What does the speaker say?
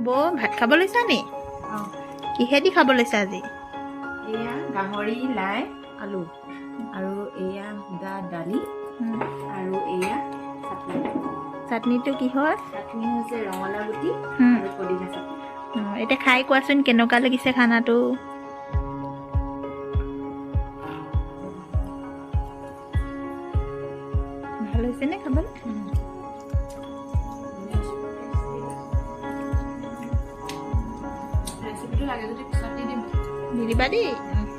বৌ ভাত খাব লৈছা নি? অঁ কিহেদি খাব লৈছা আজি? এয়া গাহৰি লাই আলু আৰু এয়া সুদা দালি আৰু এয়া চাটনি। চাটনিটো কিহৰ? চাটনি হৈছে ৰঙালাও গুটি আৰু পদিনা চাটনি। এতিয়া খাই কোৱাচোন কেনেকুৱা লাগিছে খানাটো? ভাল হৈছে নে খাবলৈ? ৰেচিপিটো লাগে যদি পিছত দি দিম। দি দিবা দেই।